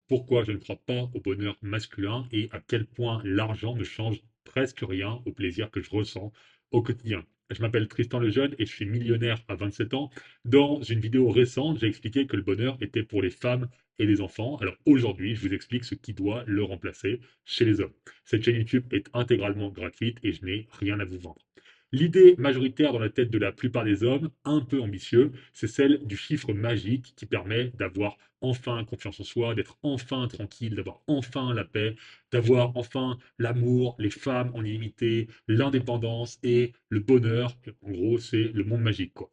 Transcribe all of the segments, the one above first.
pourquoi je ne crois pas au bonheur masculin et à quel point l'argent ne change presque rien au plaisir que je ressens au quotidien. Je m'appelle Tristan Lejeune et je suis millionnaire à 27 ans. Dans une vidéo récente, j'ai expliqué que le bonheur était pour les femmes et les enfants. Alors aujourd'hui, je vous explique ce qui doit le remplacer chez les hommes. Cette chaîne YouTube est intégralement gratuite et je n'ai rien à vous vendre. L'idée majoritaire dans la tête de la plupart des hommes, un peu ambitieux, c'est celle du chiffre magique qui permet d'avoir enfin confiance en soi, d'être enfin tranquille, d'avoir enfin la paix, d'avoir enfin l'amour, les femmes en illimité, l'indépendance et le bonheur. En gros, c'est le monde magique, quoi.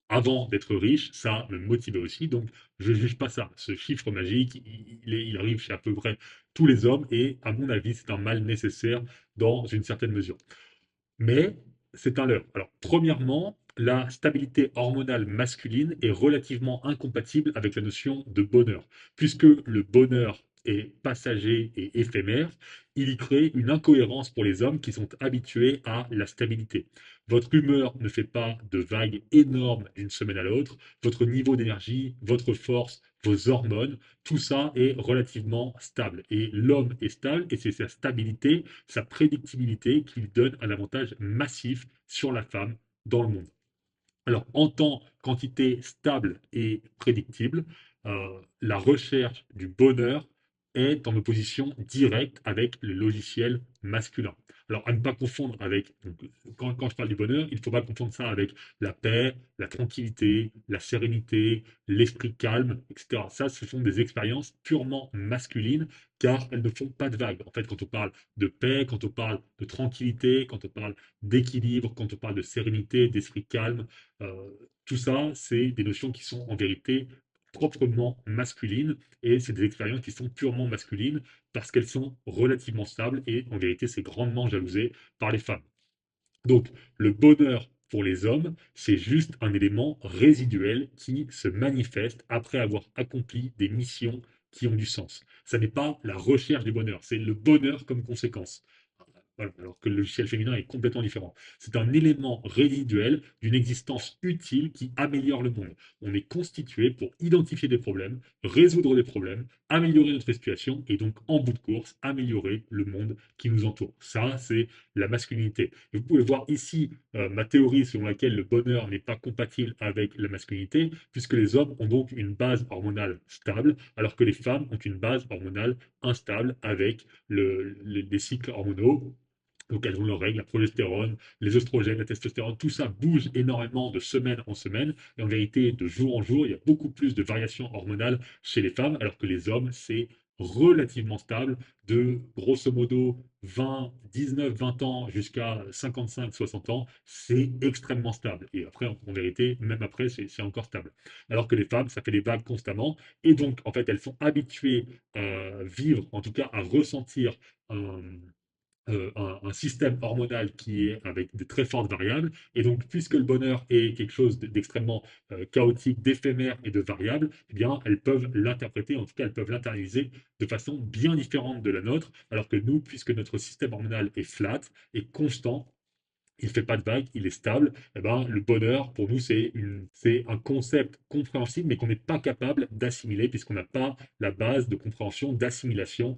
Avant d'être riche, ça me motivait aussi, donc je ne juge pas ça. Ce chiffre magique, il arrive chez à peu près tous les hommes et à mon avis, c'est un mal nécessaire dans une certaine mesure. Mais c'est un leurre. Alors, premièrement, la stabilité hormonale masculine est relativement incompatible avec la notion de bonheur. Puisque le bonheur est passager et éphémère, il y crée une incohérence pour les hommes qui sont habitués à la stabilité. Votre humeur ne fait pas de vagues énormes d'une semaine à l'autre. Votre niveau d'énergie, votre force, vos hormones, tout ça est relativement stable. Et l'homme est stable et c'est sa stabilité, sa prédictibilité qui lui donne un avantage massif sur la femme dans le monde. Alors, en tant qu'entité stable et prédictible, la recherche du bonheur est en opposition directe avec le logiciel masculin. Alors, à ne pas confondre avec, donc, quand je parle du bonheur, il ne faut pas confondre ça avec la paix, la tranquillité, la sérénité, l'esprit calme, etc. Ça, ce sont des expériences purement masculines, car elles ne font pas de vagues. En fait, quand on parle de paix, quand on parle de tranquillité, quand on parle d'équilibre, quand on parle de sérénité, d'esprit calme, euh, tout ça, c'est des notions qui sont en vérité proprement masculines et c'est des expériences qui sont purement masculines parce qu'elles sont relativement stables et en vérité, c'est grandement jalousé par les femmes. Donc, le bonheur pour les hommes, c'est juste un élément résiduel qui se manifeste après avoir accompli des missions qui ont du sens. Ça n'est pas la recherche du bonheur, c'est le bonheur comme conséquence. Voilà, alors que le logiciel féminin est complètement différent. C'est un élément résiduel d'une existence utile qui améliore le monde. On est constitué pour identifier des problèmes, résoudre des problèmes, améliorer notre situation et donc, en bout de course, améliorer le monde qui nous entoure. Ça, c'est la masculinité. Et vous pouvez voir ici ma théorie selon laquelle le bonheur n'est pas compatible avec la masculinité, puisque les hommes ont donc une base hormonale stable, alors que les femmes ont une base hormonale instable avec les cycles hormonaux. Donc elles ont leurs règles, la progestérone, les oestrogènes, la testostérone, tout ça bouge énormément de semaine en semaine. Et en vérité, de jour en jour, il y a beaucoup plus de variations hormonales chez les femmes, alors que les hommes, c'est relativement stable, de grosso modo 20, 19, 20 ans jusqu'à 55, 60 ans, c'est extrêmement stable. Et après, en vérité, même après, c'est encore stable. Alors que les femmes, ça fait des vagues constamment. Et donc, en fait, elles sont habituées à vivre, en tout cas à ressentir un, un système hormonal qui est avec de très fortes variables. Et donc, puisque le bonheur est quelque chose d'extrêmement chaotique, d'éphémère et de variable, eh bien, elles peuvent l'interpréter, en tout cas, elles peuvent l'intérioriser de façon bien différente de la nôtre, alors que nous, puisque notre système hormonal est flat, et constant, il ne fait pas de vagues, il est stable, eh ben, le bonheur, pour nous, c'est un concept compréhensible, mais qu'on n'est pas capable d'assimiler, puisqu'on n'a pas la base de compréhension, d'assimilation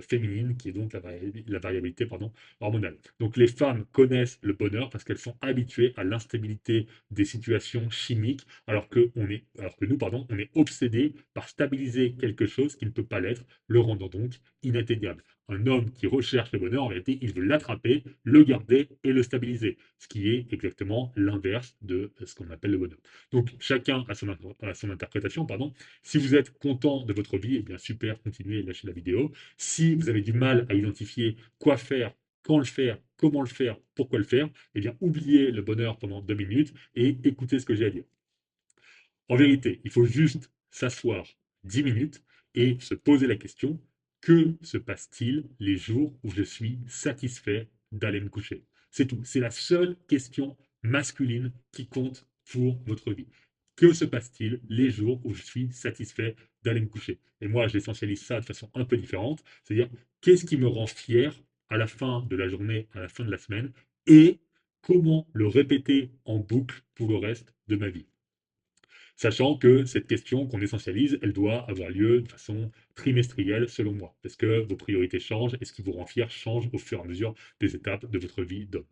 féminine, qui est donc la variabilité pardon, hormonale. Donc les femmes connaissent le bonheur parce qu'elles sont habituées à l'instabilité des situations chimiques, alors que nous, pardon, on est obsédé par stabiliser quelque chose qui ne peut pas l'être, le rendant donc inatteignable. Un homme qui recherche le bonheur, en réalité, il veut l'attraper, le garder et le stabiliser, ce qui est exactement l'inverse de ce qu'on appelle le bonheur. Donc, chacun a son interprétation, pardon. Si vous êtes content de votre vie, eh bien super, continuez et lâchez la vidéo. Si vous avez du mal à identifier quoi faire, quand le faire, comment le faire, pourquoi le faire, eh bien oubliez le bonheur pendant 2 minutes et écoutez ce que j'ai à dire. En vérité, il faut juste s'asseoir 10 minutes et se poser la question, que se passe-t-il les jours où je suis satisfait d'aller me coucher? C'est tout. C'est la seule question masculine qui compte pour votre vie. Que se passe-t-il les jours où je suis satisfait d'aller me coucher? Et moi, j'essentialise ça de façon un peu différente, c'est-à-dire qu'est-ce qui me rend fier à la fin de la journée, à la fin de la semaine, et comment le répéter en boucle pour le reste de ma vie. Sachant que cette question qu'on essentialise, elle doit avoir lieu de façon trimestrielle selon moi, parce que vos priorités changent et ce qui vous rend fier change au fur et à mesure des étapes de votre vie d'homme.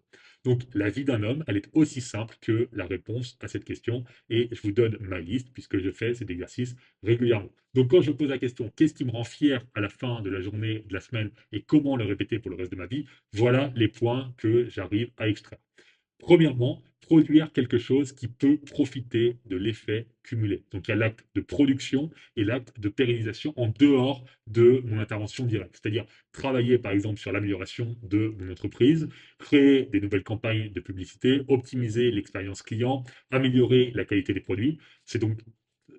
Donc la vie d'un homme, elle est aussi simple que la réponse à cette question et je vous donne ma liste puisque je fais cet exercice régulièrement. Donc quand je pose la question, qu'est-ce qui me rend fier à la fin de la journée, de la semaine et comment le répéter pour le reste de ma vie, voilà les points que j'arrive à extraire. Premièrement, produire quelque chose qui peut profiter de l'effet cumulé. Donc il y a l'acte de production et l'acte de pérennisation en dehors de mon intervention directe. C'est-à-dire travailler par exemple sur l'amélioration de mon entreprise, créer des nouvelles campagnes de publicité, optimiser l'expérience client, améliorer la qualité des produits. C'est donc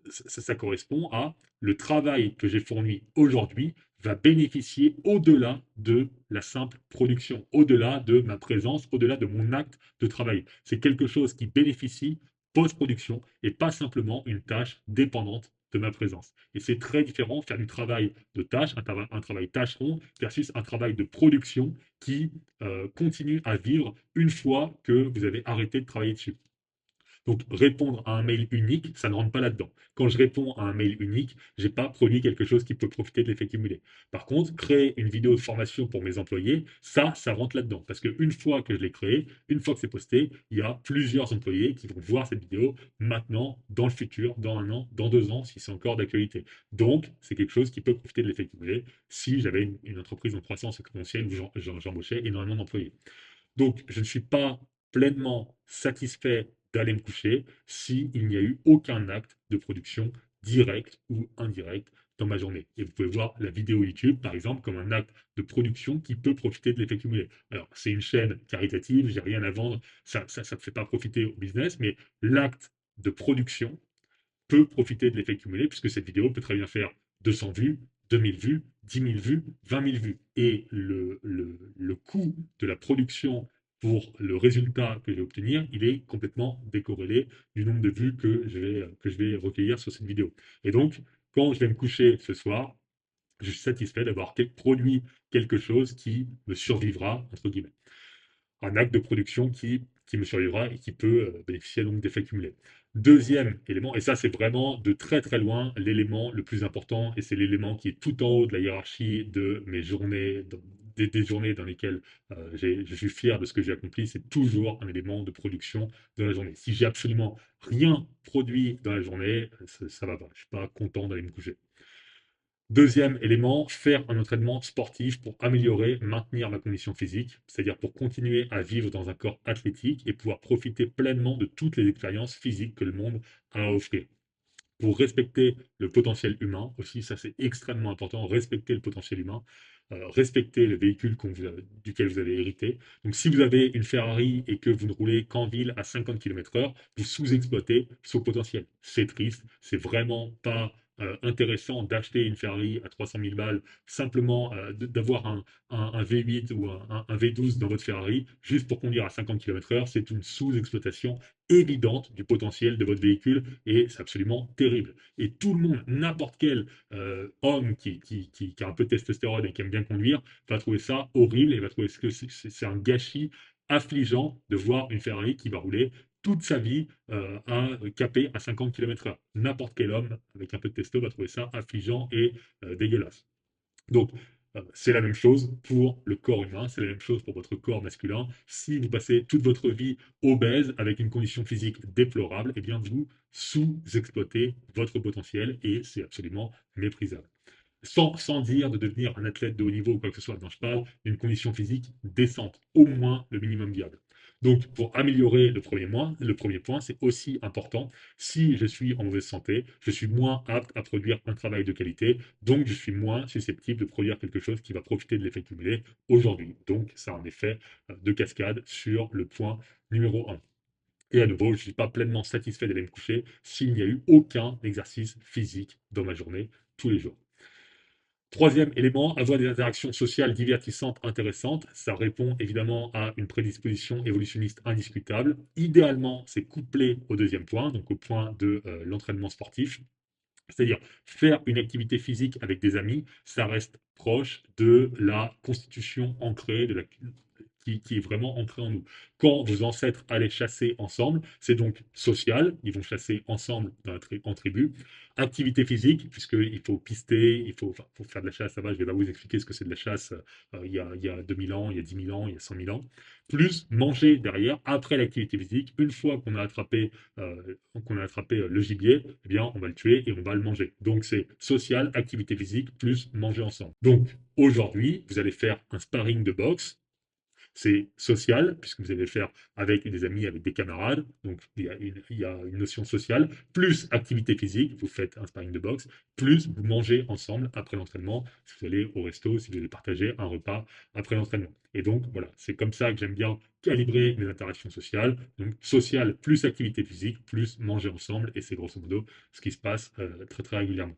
ça correspond à le travail que j'ai fourni aujourd'hui va bénéficier au-delà de la simple production, au-delà de ma présence, au-delà de mon acte de travail. C'est quelque chose qui bénéficie post-production et pas simplement une tâche dépendante de ma présence. Et c'est très différent faire du travail de tâche, un travail tâcheron, versus un travail de production qui continue à vivre une fois que vous avez arrêté de travailler dessus. Donc, répondre à un mail unique, ça ne rentre pas là-dedans. Quand je réponds à un mail unique, je n'ai pas produit quelque chose qui peut profiter de l'effet cumulé. Par contre, créer une vidéo de formation pour mes employés, ça rentre là-dedans. Parce qu'une fois que je l'ai créé, une fois que c'est posté, il y a plusieurs employés qui vont voir cette vidéo maintenant, dans le futur, dans un an, dans 2 ans, si c'est encore d'actualité. Donc, c'est quelque chose qui peut profiter de l'effet cumulé si j'avais une entreprise en croissance exponentielle où j'embauchais énormément d'employés. Donc, je ne suis pas pleinement satisfait d'aller me coucher s'il n'y a eu aucun acte de production direct ou indirect dans ma journée. Et vous pouvez voir la vidéo YouTube, par exemple, comme un acte de production qui peut profiter de l'effet cumulé. Alors, c'est une chaîne caritative, j'ai rien à vendre, ça ne me fait pas profiter au business, mais l'acte de production peut profiter de l'effet cumulé, puisque cette vidéo peut très bien faire 200 vues, 2000 vues, 10 000 vues, 20 000 vues. Et le coût de la production pour le résultat que je vais obtenir, il est complètement décorrélé du nombre de vues que je vais recueillir sur cette vidéo. Et donc, quand je vais me coucher ce soir, je suis satisfait d'avoir produit quelque chose qui me survivra, entre guillemets, un acte de production qui me survivra et qui peut bénéficier donc d'effets cumulés. Deuxième élément, et ça c'est vraiment de très très loin l'élément le plus important, et c'est l'élément qui est tout en haut de la hiérarchie de mes journées, des journées dans lesquelles je suis fier de ce que j'ai accompli, c'est toujours un élément de production de la journée. Si j'ai absolument rien produit dans la journée, ça va pas, je suis pas content d'aller me coucher. Deuxième élément, faire un entraînement sportif pour améliorer, maintenir ma condition physique, c'est-à-dire pour continuer à vivre dans un corps athlétique et pouvoir profiter pleinement de toutes les expériences physiques que le monde a à offrir. Pour respecter le potentiel humain aussi, ça c'est extrêmement important, respecter le potentiel humain, respecter le véhicule duquel vous avez hérité. Donc si vous avez une Ferrari et que vous ne roulez qu'en ville à 50 km/h, vous sous-exploitez son potentiel. C'est triste, c'est vraiment pas intéressant d'acheter une Ferrari à 300 000 balles, simplement d'avoir un V8 ou un V12 dans votre Ferrari, juste pour conduire à 50 km/h, c'est une sous-exploitation évidente du potentiel de votre véhicule et c'est absolument terrible. Et tout le monde, n'importe quel homme qui a un peu de testostérone et qui aime bien conduire, va trouver ça horrible et va trouver que c'est un gâchis affligeant de voir une Ferrari qui va rouler toute sa vie à caper à 50 km/h. N'importe quel homme avec un peu de testo va trouver ça affligeant et dégueulasse. Donc, c'est la même chose pour le corps humain, c'est la même chose pour votre corps masculin. Si vous passez toute votre vie obèse avec une condition physique déplorable, eh bien vous sous-exploitez votre potentiel et c'est absolument méprisable. Sans dire de devenir un athlète de haut niveau ou quoi que ce soit. Non, je parle d'une condition physique décente, au moins le minimum viable. Donc, pour améliorer le premier point, c'est aussi important. Si je suis en mauvaise santé, je suis moins apte à produire un travail de qualité, donc je suis moins susceptible de produire quelque chose qui va profiter de l'effet cumulé aujourd'hui. Donc, ça a un effet de cascade sur le point numéro un. Et à nouveau, je ne suis pas pleinement satisfait d'aller me coucher s'il n'y a eu aucun exercice physique dans ma journée tous les jours. Troisième élément, avoir des interactions sociales divertissantes, intéressantes. Ça répond évidemment à une prédisposition évolutionniste indiscutable. Idéalement, c'est couplé au deuxième point, donc au point de l'entraînement sportif. C'est-à-dire faire une activité physique avec des amis, ça reste proche de la constitution ancrée, qui est vraiment ancré en nous. Quand vos ancêtres allaient chasser ensemble, c'est donc social, ils vont chasser ensemble en tribu. Activité physique, puisqu'il faut pister, enfin, faut faire de la chasse, ça va, je vais pas vous expliquer ce que c'est de la chasse il y a 2000 ans, il y a 10 000 ans, il y a 100 000 ans. Plus manger derrière, après l'activité physique, une fois qu'on a attrapé le gibier, eh bien, on va le tuer et on va le manger. Donc, c'est social, activité physique, plus manger ensemble. Donc, aujourd'hui, vous allez faire un sparring de boxe. C'est social, puisque vous allez le faire avec des amis, avec des camarades. Donc, il y a une notion sociale, plus activité physique, vous faites un sparring de boxe, plus vous mangez ensemble après l'entraînement. Si vous allez au resto, si vous allez partager un repas après l'entraînement. Et donc, voilà, c'est comme ça que j'aime bien calibrer mes interactions sociales. Donc, social plus activité physique, plus manger ensemble. Et c'est grosso modo ce qui se passe très, très régulièrement.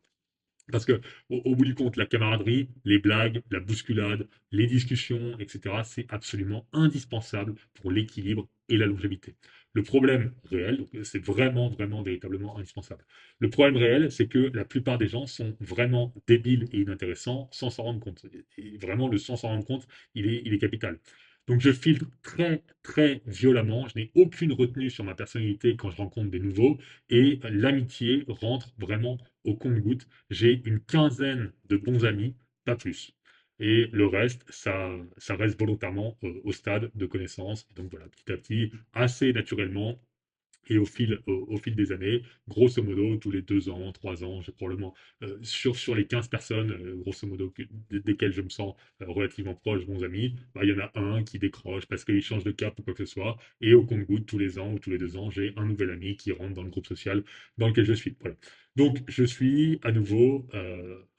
Parce que, au bout du compte, la camaraderie, les blagues, la bousculade, les discussions, etc., c'est absolument indispensable pour l'équilibre et la longévité. Le problème réel, donc c'est vraiment, vraiment, véritablement indispensable. Le problème réel, c'est que la plupart des gens sont vraiment débiles et inintéressants sans s'en rendre compte. Et vraiment, le sans s'en rendre compte, il est capital. Donc je filtre très, très violemment. Je n'ai aucune retenue sur ma personnalité quand je rencontre des nouveaux. Et l'amitié rentre vraiment au compte-gouttes. J'ai une quinzaine de bons amis, pas plus. Et le reste, ça reste volontairement au stade de connaissance. Et donc voilà, petit à petit, assez naturellement, et au fil des années, grosso modo, tous les 2 ans, 3 ans, j'ai probablement, sur les 15 personnes, grosso modo, desquelles je me sens relativement proche, bons amis, bah, il y en a un qui décroche parce qu'il change de cap ou quoi que ce soit. Et au compte-gouttes, tous les ans ou tous les 2 ans, j'ai un nouvel ami qui rentre dans le groupe social dans lequel je suis. Voilà. Donc, je suis à nouveau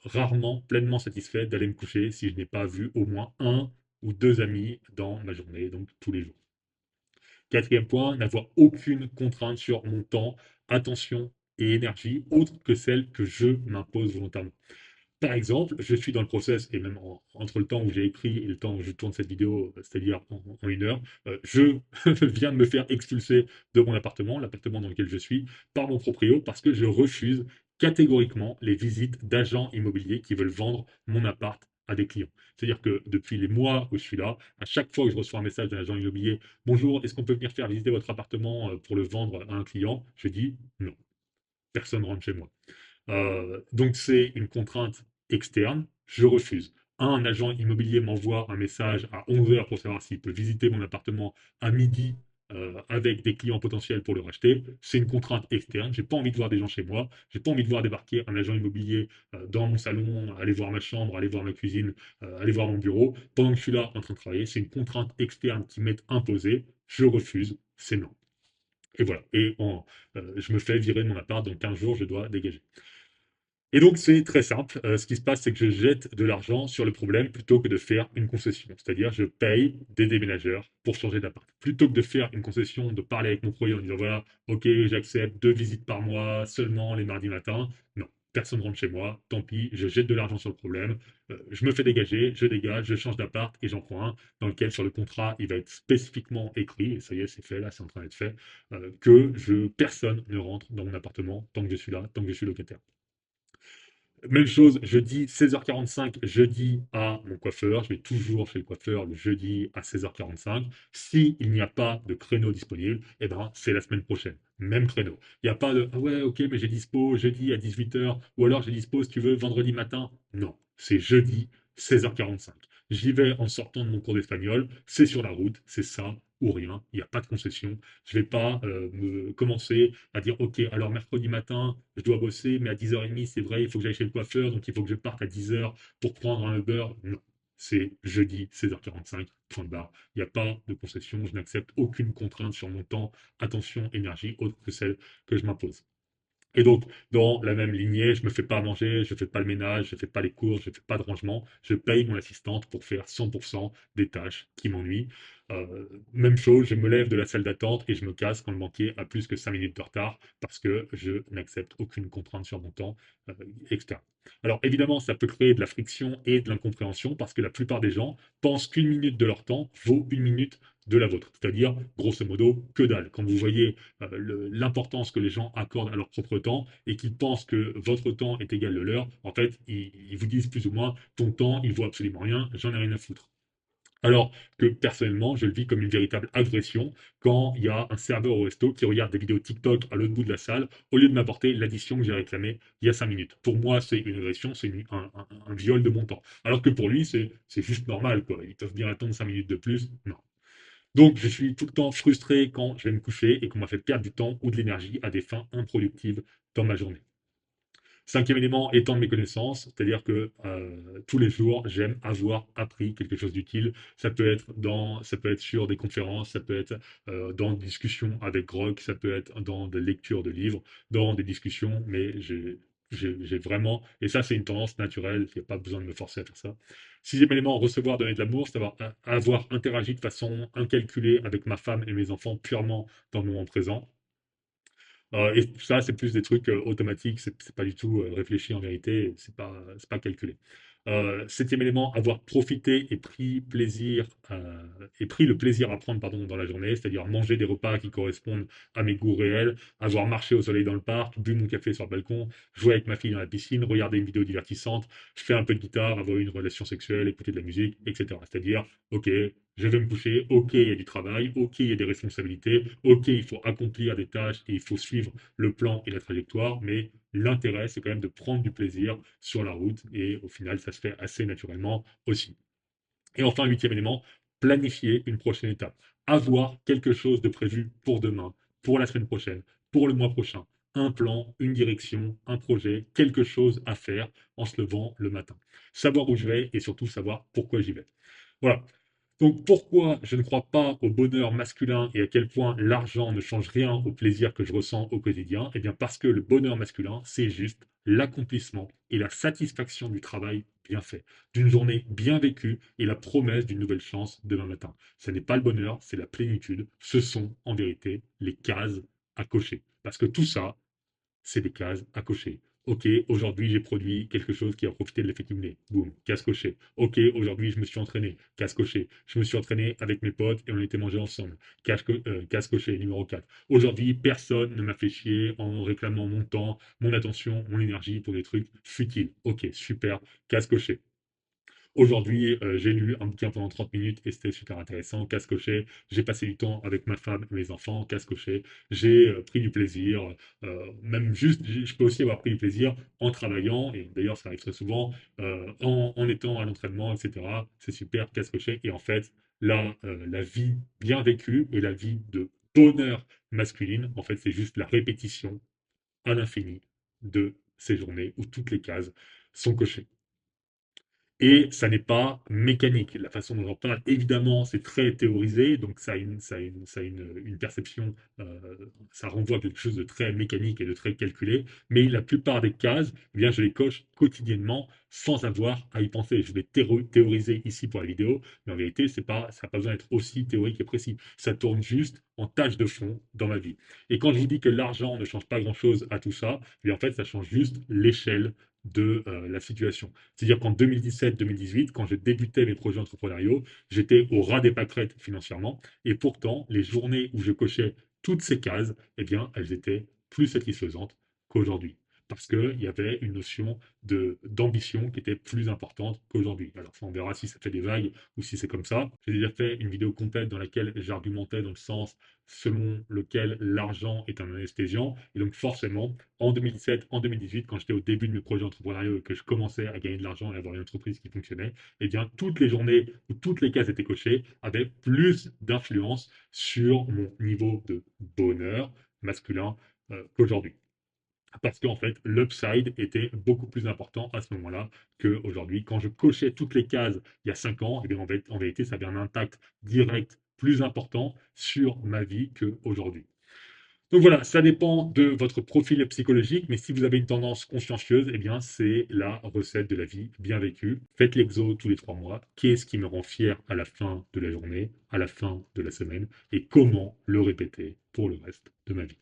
rarement pleinement satisfait d'aller me coucher si je n'ai pas vu au moins un ou deux amis dans ma journée, donc tous les jours. Quatrième point, n'avoir aucune contrainte sur mon temps, attention et énergie autre que celle que je m'impose volontairement. Par exemple, je suis dans le process, et même entre le temps où j'ai écrit et le temps où je tourne cette vidéo, c'est-à-dire en 1 heure, je viens de me faire expulser de mon appartement, l'appartement dans lequel je suis, par mon proprio, parce que je refuse catégoriquement les visites d'agents immobiliers qui veulent vendre mon appart à des clients. C'est-à-dire que depuis les mois où je suis là, à chaque fois que je reçois un message d'un agent immobilier, bonjour, est-ce qu'on peut venir faire visiter votre appartement pour le vendre à un client? Je dis non, personne ne rentre chez moi. Donc c'est une contrainte externe, je refuse. Un agent immobilier m'envoie un message à 11 heures pour savoir s'il peut visiter mon appartement à midi avec des clients potentiels pour le racheter. C'est une contrainte externe. J'ai pas envie de voir des gens chez moi. J'ai pas envie de voir débarquer un agent immobilier dans mon salon, aller voir ma chambre, aller voir ma cuisine, aller voir mon bureau pendant que je suis là en train de travailler. C'est une contrainte externe qui m'est imposée. Je refuse. C'est non. Et voilà. Je me fais virer de mon appart. Dans 15 jours, je dois dégager. Et donc, c'est très simple. Ce qui se passe, c'est que je jette de l'argent sur le problème plutôt que de faire une concession. C'est-à-dire, je paye des déménageurs pour changer d'appart. Plutôt que de faire une concession, de parler avec mon courrier en disant, voilà, ok, j'accepte 2 visites par mois seulement les mardis matins. Non, personne rentre chez moi. Tant pis, je jette de l'argent sur le problème. Je me fais dégager, je dégage, je change d'appart et j'en prends un dans lequel, sur le contrat, il va être spécifiquement écrit, et ça y est, c'est fait, là, c'est en train d'être fait, personne ne rentre dans mon appartement tant que je suis là, tant que je suis locataire. Même chose, jeudi 16h45, jeudi à mon coiffeur. Je vais toujours chez le coiffeur le jeudi à 16h45. S'il n'y a pas de créneau disponible, eh ben, c'est la semaine prochaine. Même créneau. Il n'y a pas de ah ouais, ok, mais j'ai dispo jeudi à 18h, ou alors j'ai dispo si tu veux vendredi matin. Non, c'est jeudi 16h45. J'y vais en sortant de mon cours d'espagnol. C'est sur la route, c'est ça ou rien. Il n'y a pas de concession. Je ne vais pas me commencer à dire ok, alors mercredi matin, je dois bosser, mais à 10h30, c'est vrai, il faut que j'aille chez le coiffeur, donc il faut que je parte à 10h pour prendre un Uber. Non, c'est jeudi 16h45, point de barre. Il n'y a pas de concession, je n'accepte aucune contrainte sur mon temps, attention, énergie, autre que celle que je m'impose. Et donc, dans la même lignée, je ne me fais pas à manger, je ne fais pas le ménage, je ne fais pas les courses, je ne fais pas de rangement. Je paye mon assistante pour faire 100% des tâches qui m'ennuient. Même chose, je me lève de la salle d'attente et je me casse quand le banquier a plus que 5 minutes de retard parce que je n'accepte aucune contrainte sur mon temps externe. Alors évidemment, ça peut créer de la friction et de l'incompréhension parce que la plupart des gens pensent qu'une minute de leur temps vaut une minute de la vôtre. C'est-à-dire, grosso modo, que dalle. Quand vous voyez l'importance que les gens accordent à leur propre temps et qu'ils pensent que votre temps est égal au leur, en fait, ils vous disent plus ou moins ton temps, il vaut absolument rien, j'en ai rien à foutre. Alors que personnellement, je le vis comme une véritable agression quand il y a un serveur au resto qui regarde des vidéos TikTok à l'autre bout de la salle au lieu de m'apporter l'addition que j'ai réclamée il y a 5 minutes. Pour moi, c'est une agression, c'est un viol de mon temps. Alors que pour lui, c'est juste normal, quoi. Ils peuvent bien attendre 5 minutes de plus. Non. Donc, je suis tout le temps frustré quand je vais me coucher et qu'on m'a fait perdre du temps ou de l'énergie à des fins improductives dans ma journée. Cinquième élément, étendre mes connaissances, c'est-à-dire que tous les jours, j'aime avoir appris quelque chose d'utile. Ça peut être sur des conférences, ça peut être dans des discussions avec Grok, ça peut être dans des lectures de livres, dans des discussions, mais j'ai vraiment, et ça c'est une tendance naturelle, il n'y a pas besoin de me forcer à faire ça. Sixième élément, recevoir, donner de l'amour, c'est avoir interagi de façon incalculée avec ma femme et mes enfants purement dans le moment présent. Et ça, c'est plus des trucs automatiques, c'est pas du tout réfléchi en vérité, c'est pas calculé. Septième élément, avoir profité et pris le plaisir à prendre pardon, dans la journée, c'est-à-dire manger des repas qui correspondent à mes goûts réels, avoir marché au soleil dans le parc, bu mon café sur le balcon, jouer avec ma fille dans la piscine, regarder une vidéo divertissante, faire un peu de guitare, avoir une relation sexuelle, écouter de la musique, etc. C'est-à-dire, ok, je vais me coucher, ok, il y a du travail, ok, il y a des responsabilités, ok, il faut accomplir des tâches et il faut suivre le plan et la trajectoire, mais l'intérêt, c'est quand même de prendre du plaisir sur la route et au final, ça se fait assez naturellement aussi. Et enfin, huitième élément, planifier une prochaine étape. Avoir quelque chose de prévu pour demain, pour la semaine prochaine, pour le mois prochain. Un plan, une direction, un projet, quelque chose à faire en se levant le matin. Savoir où je vais et surtout savoir pourquoi j'y vais. Voilà. Donc pourquoi je ne crois pas au bonheur masculin et à quel point l'argent ne change rien au plaisir que je ressens au quotidien? Eh bien parce que le bonheur masculin, c'est juste l'accomplissement et la satisfaction du travail bien fait, d'une journée bien vécue et la promesse d'une nouvelle chance demain matin. Ce n'est pas le bonheur, c'est la plénitude. Ce sont en vérité les cases à cocher. Parce que tout ça, c'est des cases à cocher. Ok, aujourd'hui j'ai produit quelque chose qui a profité de l'effet cumulé. Boum, case cochée. Ok, aujourd'hui je me suis entraîné. Case cochée. Je me suis entraîné avec mes potes et on était mangé ensemble. Case cochée, numéro 4. Aujourd'hui, personne ne m'a fait chier en réclamant mon temps, mon attention, mon énergie pour des trucs futiles. Ok, super, case cochée. Aujourd'hui, j'ai lu un bouquin pendant 30 minutes et c'était super intéressant, casse coché. J'ai passé du temps avec ma femme et mes enfants, casse coché. J'ai pris du plaisir, même juste, je peux aussi avoir pris du plaisir en travaillant, et d'ailleurs ça arrive très souvent, en étant à l'entraînement, etc. C'est super, casse coché. Et en fait, là, la vie bien vécue et la vie de bonheur masculine, en fait, c'est juste la répétition à l'infini de ces journées où toutes les cases sont cochées. Et ça n'est pas mécanique. La façon dont j'en parle, évidemment, c'est très théorisé, donc ça a une perception, ça renvoie à quelque chose de très mécanique et de très calculé, mais la plupart des cases, eh bien, je les coche quotidiennement sans avoir à y penser. Je vais théoriser ici pour la vidéo, mais en vérité, ça n'a pas besoin d'être aussi théorique et précis. Ça tourne juste en tâche de fond dans ma vie. Et quand je vous dis que l'argent ne change pas grand-chose à tout ça, eh bien, en fait, ça change juste l'échelle de la situation. C'est-à-dire qu'en 2017-2018, quand je débutais mes projets entrepreneuriaux, j'étais au ras des pâquerettes financièrement. Et pourtant, les journées où je cochais toutes ces cases, eh bien, elles étaient plus satisfaisantes qu'aujourd'hui. Parce qu'il y avait une notion d'ambition qui était plus importante qu'aujourd'hui. Alors, ça, on verra si ça fait des vagues ou si c'est comme ça. J'ai déjà fait une vidéo complète dans laquelle j'argumentais dans le sens selon lequel l'argent est un anesthésiant. Et donc, forcément, en 2017, en 2018, quand j'étais au début de mes projets entrepreneuriaux et que je commençais à gagner de l'argent et avoir une entreprise qui fonctionnait, eh bien, toutes les journées où toutes les cases étaient cochées avaient plus d'influence sur mon niveau de bonheur masculin qu'aujourd'hui. Parce qu'en fait, l'upside était beaucoup plus important à ce moment-là qu'aujourd'hui. Quand je cochais toutes les cases il y a 5 ans, eh bien, en vérité, ça avait un impact direct plus important sur ma vie qu'aujourd'hui. Donc voilà, ça dépend de votre profil psychologique, mais si vous avez une tendance consciencieuse, eh bien c'est la recette de la vie bien vécue. Faites l'exo tous les 3 mois. Qu'est-ce qui me rend fier à la fin de la journée, à la fin de la semaine, et comment le répéter pour le reste de ma vie.